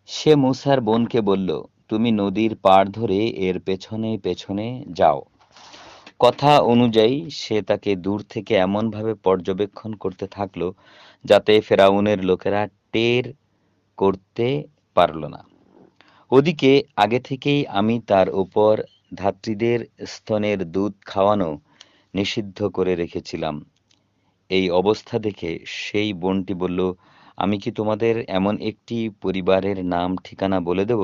সে মূসার বোনকে বলল, তুমি নদীর পাড় ধরে এর পেছনে পেছনে যাও। কথা অনুযায়ী সে তাকে দূর থেকে এমনভাবে পর্যবেক্ষণ করতে থাকল যাতে ফেরাউনের লোকেরা টের করতে পারল না। ওদিকে আগে থেকেই আমি তার উপর ধাত্রীদের স্তনের দুধ খাওয়ানো নিষিদ্ধ করে রেখেছিলাম। এই অবস্থা দেখে সেই বোনটি বলল, আমি কি তোমাদের এমন একটি পরিবারের নাম ঠিকানা বলে দেব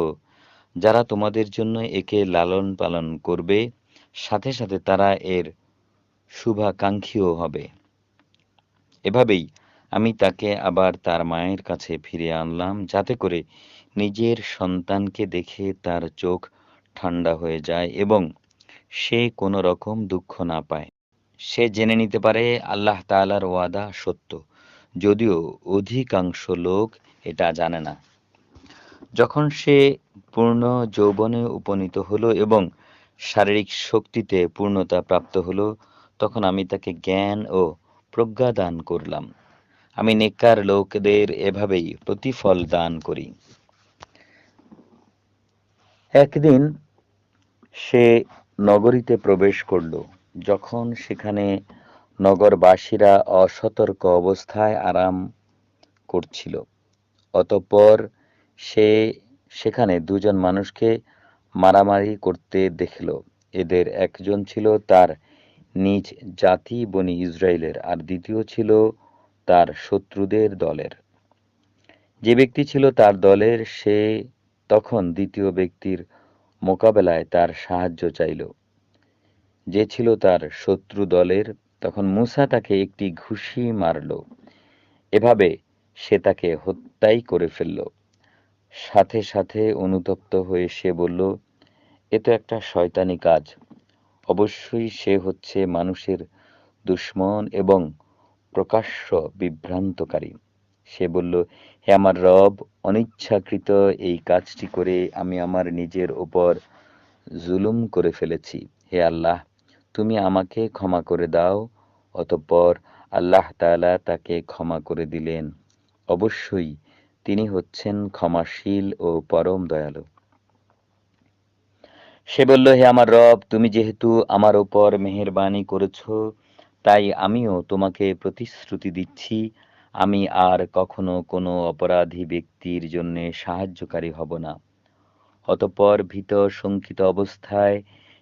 যারা তোমাদের জন্য একে লালন পালন করবে, সাথে সাথে তারা এর শুভাকাঙ্ক্ষীও হবে। এভাবেই আমি তাকে আবার তার মায়ের কাছে ফিরিয়ে আনলাম, যাতে করে নিজের সন্তানকে দেখে তার চোখ ঠান্ডা হয়ে যায় এবং সে কোনো রকম দুঃখ না পায়। সে জেনে নিতে পারে আল্লাহ তাআলার ওয়াদা সত্য, যদিও অধিকাংশ লোক এটা জানে না। যখন সে পূর্ণ যৌবনে উপনীত হলো এবং শারীরিক শক্তিতে পূর্ণতা প্রাপ্ত হলো, তখন আমি তাকে জ্ঞান ও প্রজ্ঞা দান করলাম। আমি নেককার লোকদের এভাবেই প্রতিফল দান করি। একদিন সে নগরীতে প্রবেশ করল। যখন সেখানে নগরবাসীরা অসতর্ক অবস্থায় আরাম করছিল, অতঃপর সে সেখানে দুজন মানুষকে মারামারি করতে দেখল। এদের একজন ছিল তার নিজ জাতি বনী ইসরায়েলের, আর দ্বিতীয় ছিল তার শত্রুদের দলের। যে ব্যক্তি ছিল তার দলের, সে তখন দ্বিতীয় ব্যক্তির মোকাবেলায় তার সাহায্য চাইল। যে ছিল তার শত্রু দলের, তখন মূসা তাকে একটি ঘুষি মারল। এভাবে সে তাকে হত্যাই করে ফেলল। সাথে সাথে অনুতপ্ত হয়ে সে বলল, এ তো একটা শয়তানি কাজ। অবশ্যই সে হচ্ছে মানুষের দুশমন এবং প্রকাশ্য বিভ্রান্তকারী। সে বলল, হে আমার রব, অনিচ্ছাকৃত এই কাজটি করে আমি আমার নিজের উপর জুলুম করে ফেলেছি। হে আল্লাহ, তুমি আমাকে ক্ষমা করে দাও। অতঃপর আল্লাহ তাআলা তাকে ক্ষমা করে দিলেন। অবশ্যই তিনি হচ্ছেন ক্ষমাশীল ও পরম দয়ালু। সে বলল, হে আমার রব, তুমি যেহেতু আমার উপর মেহেরবানি করেছ, তাই আমিও তোমাকে প্রতিশ্রুতি দিচ্ছি, আমি আর কখনো কোনো অপরাধী ব্যক্তির জন্য সাহায্যকারী হব না। অতঃপর ভীত শঙ্কিত অবস্থায়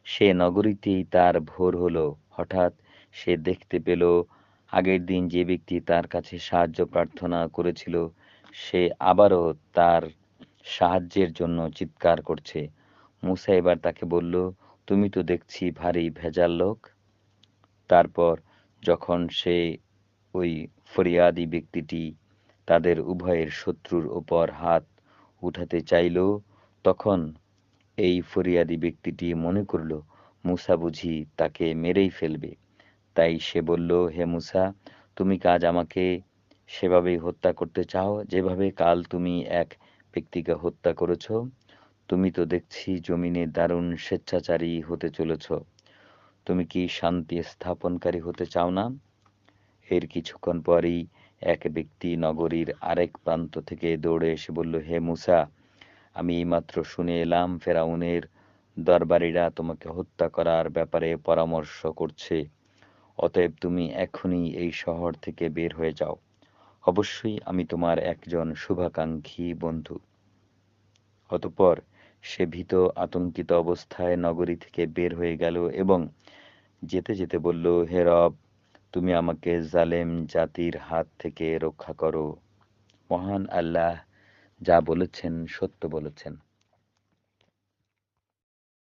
সে নগরীতেই তার ভোর হলো। হঠাৎ সে দেখতে পেল আগের দিন যে ব্যক্তি তার কাছে সাহায্য প্রার্থনা করেছিল, সে আবারও তার সাহায্যের জন্য চিৎকার করছে। মূসা এবার তাকে বলল, তুমি তো দেখছি ভারী ভেজাল লোক। তারপর যখন সে ওই ফরিয়াদি ব্যক্তিটি তাদের উভয়ের শত্রুর ওপর হাত উঠাতে চাইল, তখন এই ফরিয়াদি ব্যক্তিটি মনে করল মূসা বুঝি তাকে মেরেই ফেলবে। তাই সে বলল, হে মূসা, তুমি কি আজ আমাকে সেভাবেই হত্যা করতে চাও যেভাবে কাল তুমি এক ব্যক্তিকে হত্যা করেছ? তুমি তো দেখছি জমিনে দারুণ স্বেচ্ছাচারী হতে চলেছ। তুমি কি শান্তি স্থাপনকারী হতে চাও না? এর কিছুক্ষণ পরেই এক ব্যক্তি নগরীর আরেক প্রান্ত থেকে দৌড়ে এসে বলল, হে মূসা, আমি এইমাত্র শুনে এলাম ফেরাউনের দরবারীরা তোমাকে হত্যা করার ব্যাপারে পরামর্শ করছে। অতএব তুমি এখনই এই শহর থেকে বের হয়ে যাও। অবশ্যই আমি তোমার একজন শুভাকাঙ্ক্ষী বন্ধু। অতঃপর সে ভীত আতঙ্কিত অবস্থায় নগরী থেকে বের হয়ে গেল এবং যেতে যেতে বলল, হে রব, তুমি আমাকে জালেম জাতির হাত থেকে রক্ষা করো। মহান আল্লাহ যা বলেছেন সত্য বলেছেন।